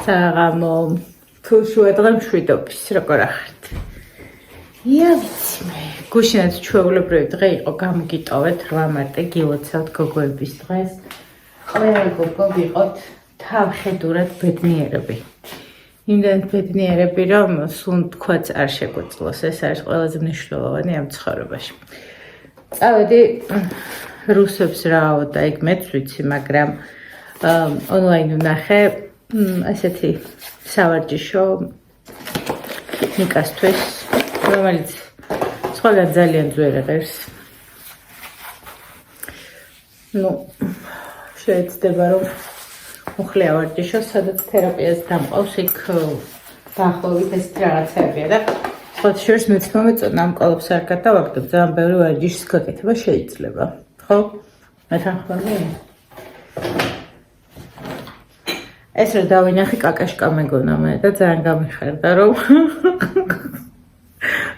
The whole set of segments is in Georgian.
საღამო თუ შუადღე მშვიდობის როგორ ახართ? ია ვიცი მე გუშინაც ჩვეულებრივი დღე იყო გამოგიტოვეთ 8 მარტი გილოცავთ გოგოების დღეს ყველა გოგო ვიყოთ თავხედურად ბედნიერები იმდენად ბედნიერები რომ სულ თქვაც არ შეგვეძლოს ეს არის ყველაზე მნიშვნელოვანი ამ ცხოვრებაში წავედი რუსებს რაო და იქ მეც ვიცი მაგრამ ონლაინ ვნახე ასეთი სავარჯიშო ნიკასთვის რომელიც სხვაგან ძალიან ძველი ღირს შეეცდება რომ უხლი ავარჯიშო სადაც თერაპიას დამყავს იქ დაახლოებით ეს რაღაცებია და სხვა შორის მეც მომეწონა ამ კოლოფს არ გადავაგდებ ძალიან ბევრი ვარჯიშის გაკეთება შეიძლება ხო მეთანხმები ეს რა დავინახე კაკაშკა მეგონა მე და ძალიან გამიხარდა რომ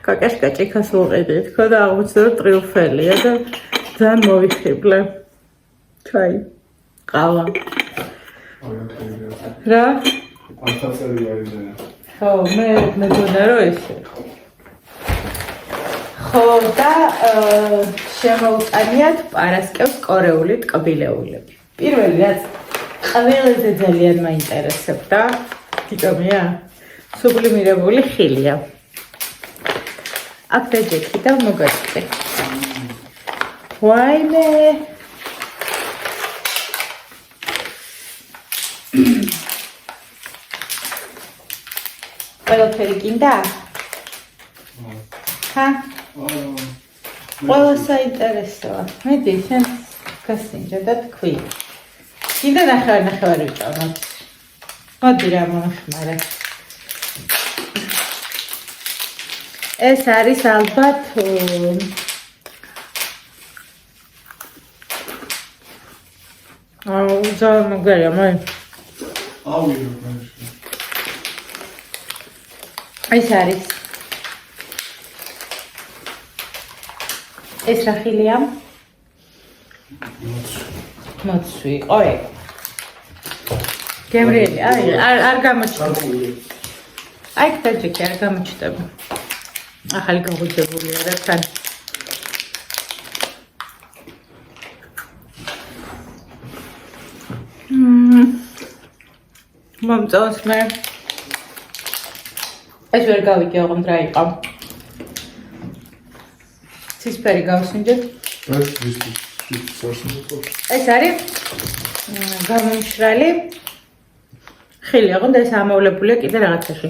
კაკაშკა ჭიქას ვუყიდი თქო და აღმოჩნდა რომ ტრიუმფელია და ძალიან მოვიხიბლე ჩაი ყავა რა პანტაცელი არის ხო მე მეგონა რომ ესე ხო და შემოუტანიათ პარასკევს კორეული ტკბილეულები პირველი რაც ყველაზე ძალიან მაინტერესებდა თვითონია სუბლიმირებული ხილია აქ დაჯექი და მოგაწყვეტ ვაიმე ყველაფერი გინდა? ხა? ყველა საინტერესოა მედი შენ გასინჯა და თქვი კიდე ნახევარი ვჭამოთ მოდი რა მომხმარე ეს არის ალბათ ძალიან მაგარია მე ეს არის ეს რა ხილია? მოცვი ოე გემრიელი არ გამოჩნდა აი დაჭიქი არ გამოჩნდება ახალი გაღვიძებულია რა თან მომწონს მე ეს ვერ გავიგე ოღონდ რა იყო ცისფერი გავსინჯეთ ეს არის გამომშრალი ხილი ოღონდ ეს ამოვლებულია კიდე რაღაცაში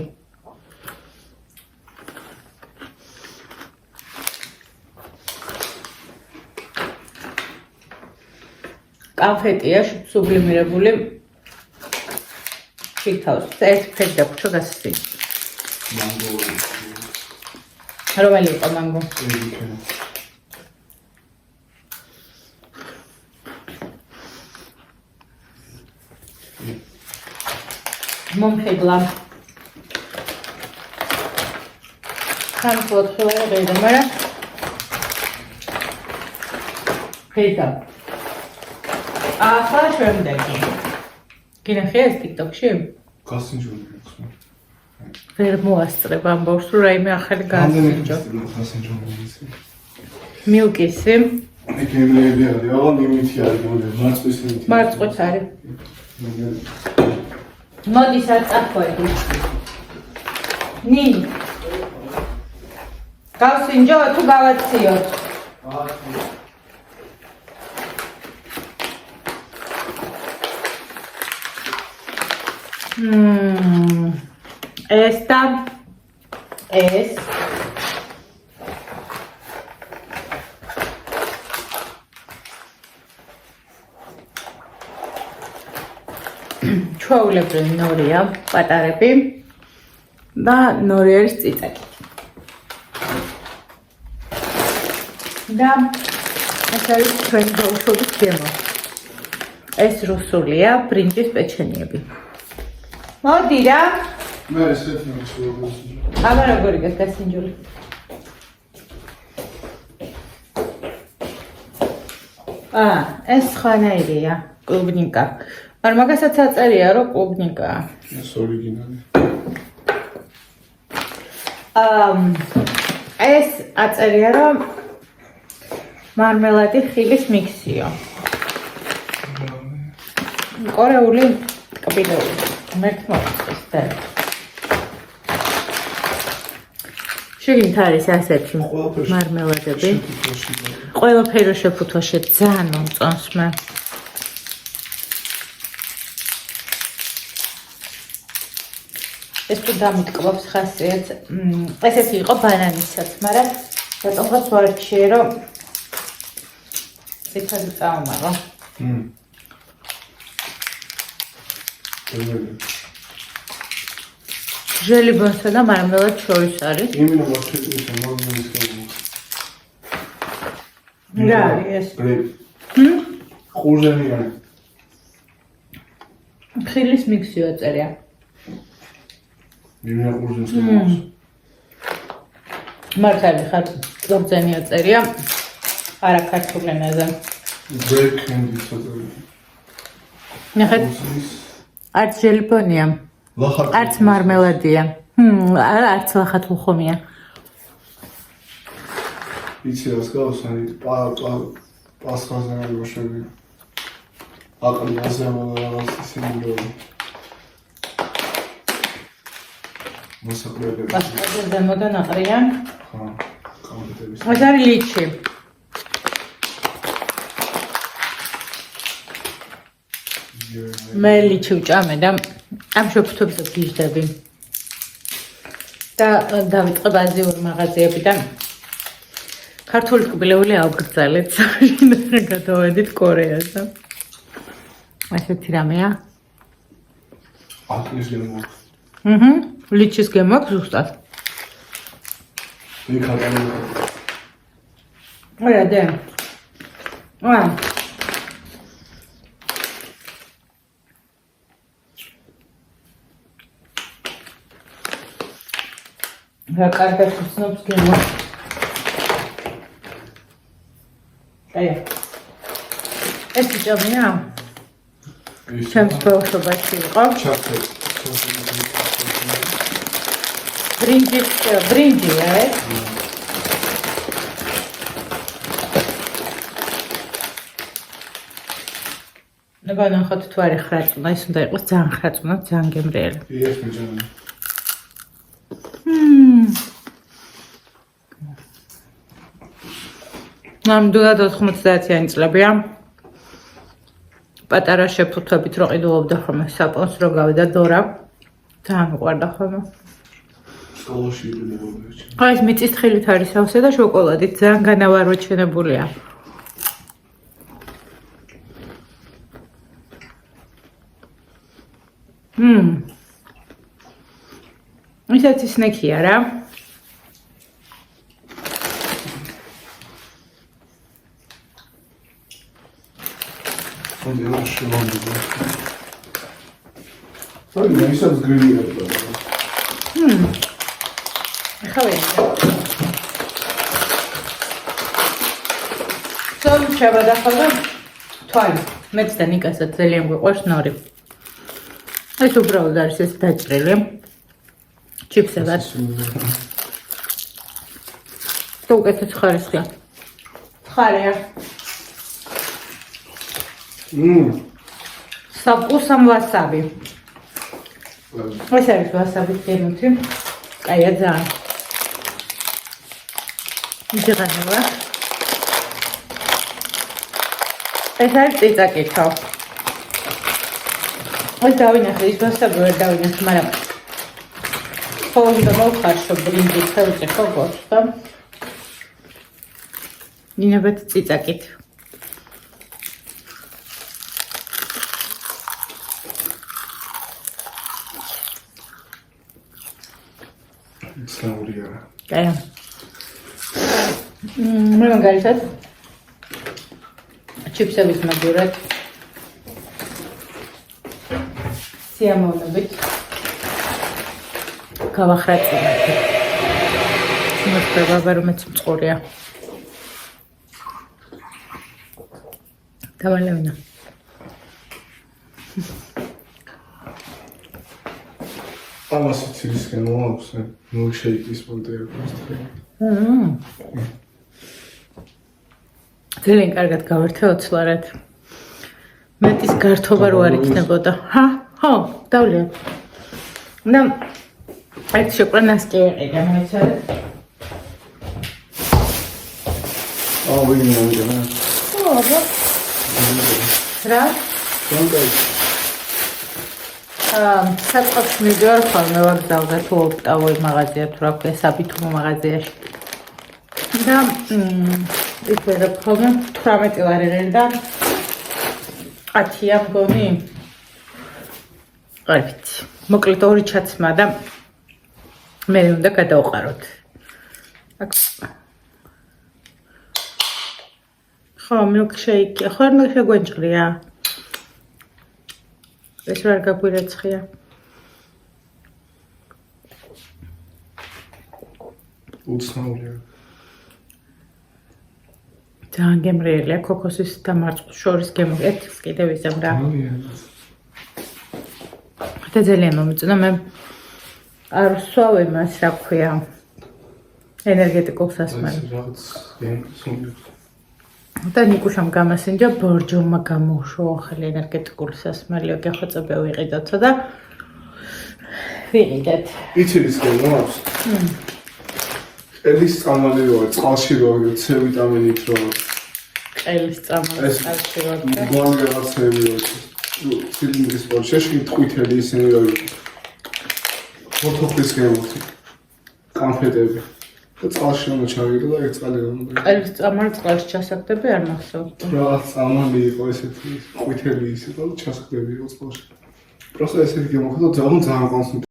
კანფეტია სუბლიმირებული შიგთავს ეს ფერი დაგვრჩა გასასწინი მანგო რომელი იყო მანგო მომხიბლა ხანფოთ ხილე ღირდა მაგრამ ღირდა ახლა შემდეგი გინახე ეს TikTok-ში? გასინჯული ვერ მოასწრებ ამბავს რომ რაიმე ახალი გაასინჯო მილკისი გემრიელი არის აღარ იმითი არის მარწყვის იმითი მარწყვის არის მოდი საწახვედი ნინი გავსინჯო თუ გავაციოთ ეს და ეს ჩვეულებრივი ნორია პატარები და ნორი არის წიწაკი და ეს არის ჩვენი ბავშვობის გემო ეს რუსულია ბრინჯის პეჩენიები მოდი რა მე ესეთი მისულობ აბა როგორი გასინჯული ეს ხანაირია კლუბნიკა არ მაგასაც აწერია რომ კლუბნიკაა. ეს ორიგინალი. ეს აწერია რომ მარმელადი ხილის მიქსიო. კორეული კბილეული. მერტმოწყის და. შეგინთ არის ასეთი მარმელადები. ყველაფერი შეფუთვაში ძალიან მომწონს მე. ეს თუ დამიტკბობს ხასიათს. ესეთი იყო ბანანისაც, მაგრამ რატომღაც ვარჩიე რომ ცეცხლი წაომაღო. ჟელიბონსა და მარმელადს შორის არის. იმენა ვახეთებს მარმელადის გამო. რა არის? ყურძენიანი. ხილის მიქსი აწერია. იმენა ყურძენს გამოს. მართალი ხარ, ყურძენი აწერია. არა ქართულ ენაზე. Bread candy საწერია. ნახეთ. არც ჟელიბონია. არც მარმელადია. არა, არც ლახათულ ხომია. იცი რას გავს, აი პასხაზე არის მოშები. აყრი აზამალა რაღაც სიმბოლო. მოსაკლებელი. პასხაზე ზემოდან აყრია. ხა, კამპიუტერის. ეს არის ლიჩი. მე ლიჩი ვჭამე და ამ შეფუთვებზე გიждები. და დავიწყებ აზიურ მაღაზიებიდან. ქართული კბილეული ავგრძელეთ, შინაგან გადავედით კორეაზე. ასეთი რამეა. აკლის გემო. ლიჩის გემო ზუსტად. იქ არის. არა და. რა კარგად ვცნობს გემო. აი. ეს ჯამია. ჩემს ბავშვობაში იყო. ჩაფე. ბრინჯია ეს. ნახოთ თუ არის ხრაწუნა, ის უნდა იყოს ძალიან ხრაწუნა, ძალიან გემრიელი. ეს მეჯანა. ნამდვილად 90-იანი წლებია. პატარა შეფუთვებით რო ყიდულობდა ხოლმე საპონს რო გავიდა დორა. ძალიან უყვარდა ხოლმე. სკოლაში იყიდებოდა. ეს მიწის თხილით არის ავსე და შოკოლადით ძალიან განავარვაჩენებულია. ისეთი სნეკია რა. ხონდა შევამბობ. აი, ისაც გრილირებდა. ხავე. სულ შევადახავდა თვალი. მეც და ნიკასაც ძალიან გვიყვარს ნორი. ეს უბრალოდ არის ეს დაჭრილი. ჩიფსებად. თუ უკეთეს ხარისხია. ხარია. Сапусам васаби. ეს არის ვასაბის გემოთი. კაია ძალიან. იგრანება. ეს არის წიწაკითო. ეს დავინახე ის ვასაბი ვერ დავინახე, მაგრამ ხო უნდა მოვხარშო ბრინჯი ხელზე ხო გოჩა. ნინებეთ წიწაკით. საურია. კაია. მე მაგალითად ჩიფსების მაგურად სიამოვნებით გავახრაწინებ. მოხდება რომ მეც მწყურია. დავალევინა. ამასაც ისკენ მოაქვს, მილკშეიკის მოდელს. ძალიან კარგად გავერთე ოცლარად. მეტის გართობა რო არ იქნებოდა. ხო, დავლია. და ერთ შოკოლადას კი ვიყიდე, მოიცადე. ვინმე ამჯერა. რა? საწყობს მიდივარ ხოლმე ვაგზავნე თუ ოპტავოი მაღაზია თუ რა ქვია საბითუმო მაღაზიაში. და იქ ვერებ ხოლმე 18 ლარი ღირდა 10-ია მგონი. არ ვიცი. მოკლედ ორი ჩაცმა და მე უნდა გადავყაროთ. ხო, მილკშეიკი. ხო, არ შეგვენჭრია. ეს რა გაგვირეცხია. უცნაურია. ძალიან გემრიელია ქოქოსის და მარწყვის შორის ერთს კიდევ ისევ რა. და ძალიან მომწონა მე არ ვსვავ იმას რა ქვია ენერგეტიკულ სასმელს. და ნიკუშამ გამასინჯა ბორჯომმა გამოუშვა ახალი ენერგეტიკული სასმელი, გეხოწებე ვიყიდოთ და ვიყიდეთ. იცი ის გემოს? ელის წამალი რო წყალში რო C ვიტამინით რო ყელის წამალი წყალში რო გოალი რაღაცები რო ცილინდრის პორჩეში ტყვითელი ისინი რო ფოთოფის გემოთი კონფეტები და წყალში უნდა ჩავიდო და ერთ წყალი უნდა ყელის წამალი წყალში ჩასაგდები არ მახსოვს რაღაც წამალი იყო ესეთი ტყვითელი ისე და ჩასაგდები იყო წყალში პროსტა ესეთი გემოხდა ძალიან ყავს